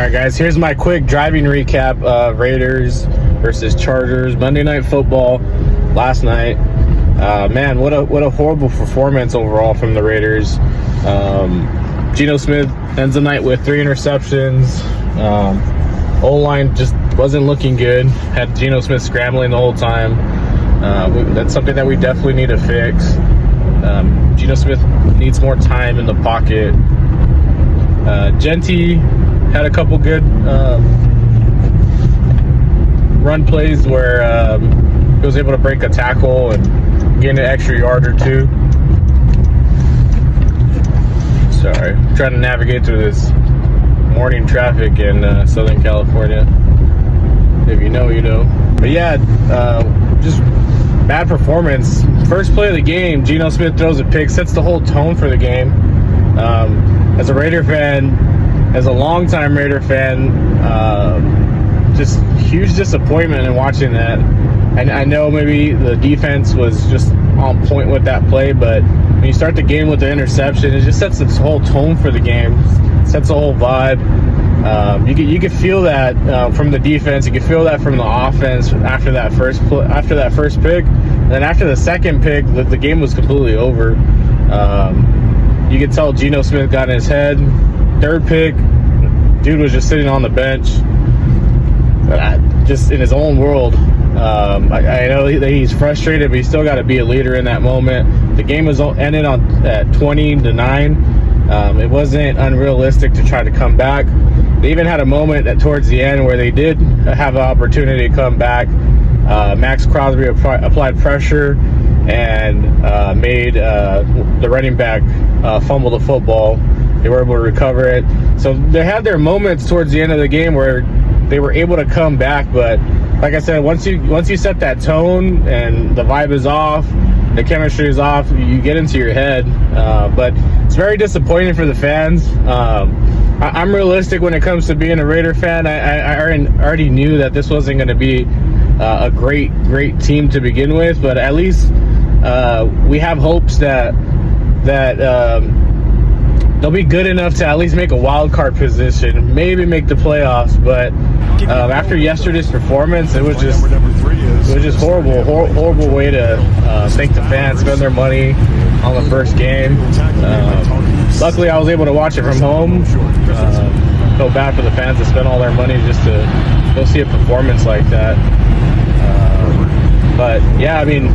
All right, guys, here's my quick driving recap of Raiders versus Chargers Monday Night Football last night. Man, what a horrible performance overall from the Raiders. Geno Smith ends the night with 3 interceptions. O-line just wasn't looking good. Had Geno Smith scrambling the whole time. That's something that we definitely need to fix. Geno Smith needs more time in the pocket. Genty had a couple good run plays where he was able to break a tackle and gain an extra yard or two. Sorry, I'm trying to navigate through this morning traffic in Southern California. If you know, you know. But yeah, just bad performance. First play of the game, Geno Smith throws a pick, sets the whole tone for the game. As a Raider fan, as a longtime Raider fan, just huge disappointment in watching that. And I know maybe the defense was just on point with that play, but when you start the game with the interception, it just sets this whole tone for the game, sets the whole vibe. You could feel that from the defense. You could feel that from the offense after that first pick. And then after the second pick, the game was completely over. You could tell Geno Smith got in his head. Third pick, dude was just sitting on the bench, just in his own world. I know that he's frustrated, but he's still got to be a leader in that moment. The game was ended at 20-9. It wasn't unrealistic to try to come back. They even had a moment towards the end where they did have an opportunity to come back. Max Crosby applied pressure and made the running back fumble the football. They were able to recover it. So they had their moments towards the end of the game where they were able to come back. But like I said, once you set that tone and the vibe is off, the chemistry is off, you get into your head. But it's very disappointing for the fans. I'm realistic when it comes to being a Raider fan. I already knew that this wasn't going to be a great team to begin with, but at least we have hopes that they'll be good enough to at least make a wild card position, maybe make the playoffs. But after yesterday's performance, it was just horrible way to thank the fans, spend their money on the first game. Luckily, I was able to watch it from home. Feel bad for the fans to spend all their money just to go see a performance like that. But yeah, I mean,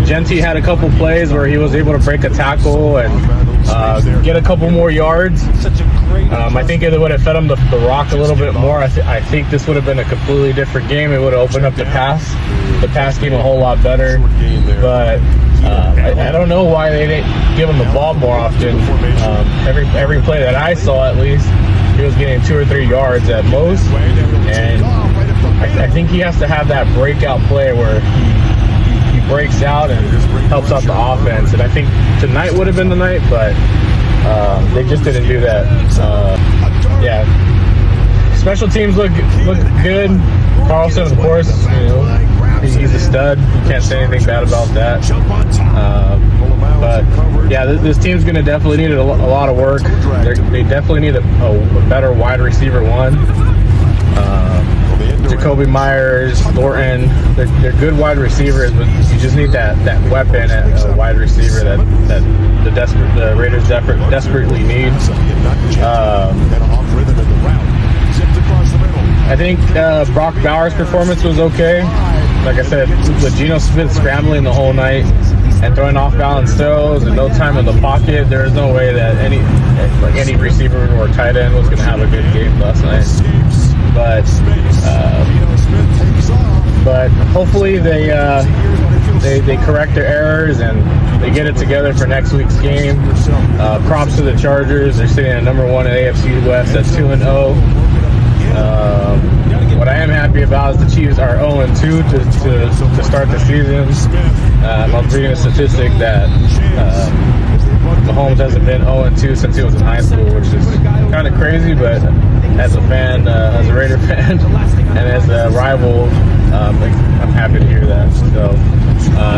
Genty had a couple plays where he was able to break a tackle and get a couple more yards. I think it would have fed him the rock a little bit more. I think this would have been a completely different game. It would have opened up the pass game a whole lot better. But I don't know why they didn't give him the ball more often. Every play that I saw, at least, he was getting 2 or 3 yards at most. And I think he has to have that breakout play where he breaks out and helps out the offense. And I think tonight would have been the night, but they just didn't do that. Yeah. Special teams look good. Carlson, of course, he's a stud. You can't say anything bad about that. But yeah, this team's going to definitely need a lot of work. They definitely need a better wide receiver one. Jacoby Myers, Thornton, they're good wide receivers, but you just need that weapon at wide receiver that the Raiders desperately need. I think Brock Bowers' performance was okay. Like I said, with Geno Smith scrambling the whole night and throwing off-balance throws and no time in the pocket, there is no way that any receiver or tight end was going to have a good game last night. But hopefully they correct their errors and they get it together for next week's game. Props to the Chargers. They're sitting at number 1 at AFC West at 2-0. What I am happy about is the Chiefs are 0-2 to start the season. I was reading a statistic that Mahomes hasn't been 0-2 since he was in high school, which is kind of crazy, but as a fan, as a Raider fan, and as a rival, I'm happy to hear that. So,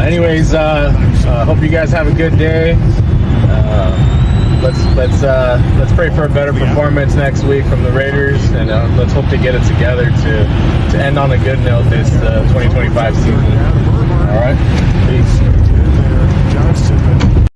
anyways, hope you guys have a good day. let's pray for a better performance next week from the Raiders, and let's hope to get it together to end on a good note this 2025 season. All right.